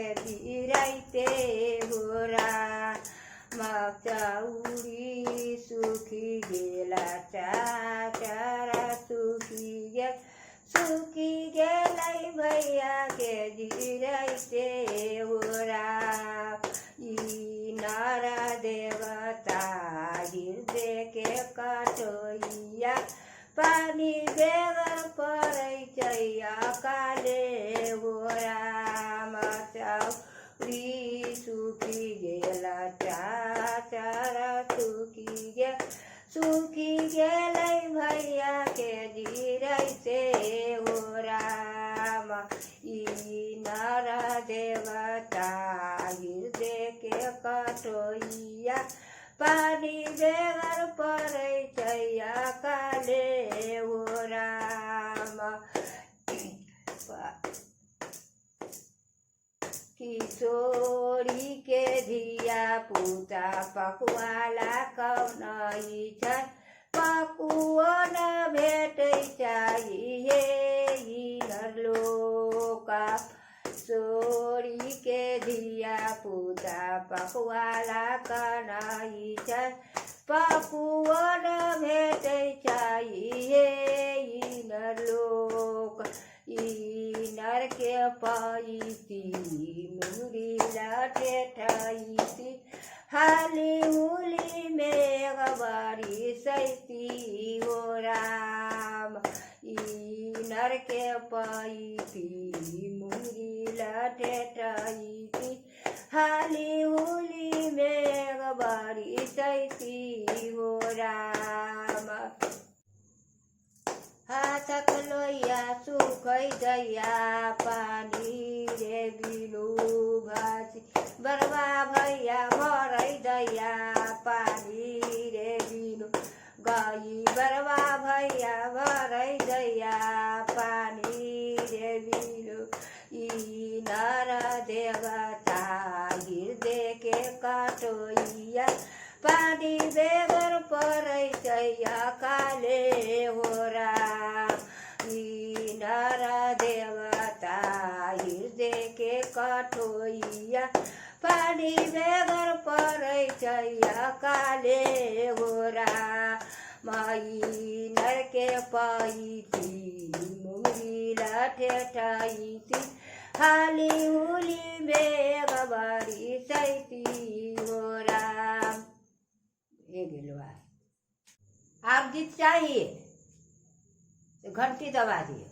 के जिराइते हो राम मागचा उडी सुखी गेला चारा सुखी गेलाई भैया के जिराइते हो राम ई नारा देवता हृदय के कटोइया पानी बेगर परै चैया काले हो राम चौरी सुखी गेला चारा सुखी गेलै भैया के जिराइते हो राम ई नर देवता हृदय के कटोइया पानी बेगर परै चैया काले हो राम किशोरी के धिया पुता पकुवाला कौनई छ पकुओ न भेटै चाहिए हिनर लोका सोरी के धिया पुता पकुवाला कनई छ पकुओ न भेटै चाहिए हिनर लोक इनर के पैती मुरी लाटे ठाईती हाली मुली मेघबारी सैती हो राम इनर के पैती मुरी लाटे ठाईती हाली मुली मेघबारी सैती हो राम हाथक लोहिया सुखै दैया पानी रे बिलु भासी बरबा भैया भरै दैया पानी रे बिलु गई बरबा भैया भरै दैया पानी रे बिलु ई नर देवता हृदय के कटोइया पानी बेगर परै चैया काले हो राम ई नर देवता हृदय के कटोइया पानी बेगर परै चैया काले हो राम ई नर के पैती मुरी लाठे ठाईती हाली हुली बेगबारी सैती हो राम। ये गिलवा आप गीत चाहिए तो घंटी दबा दिए।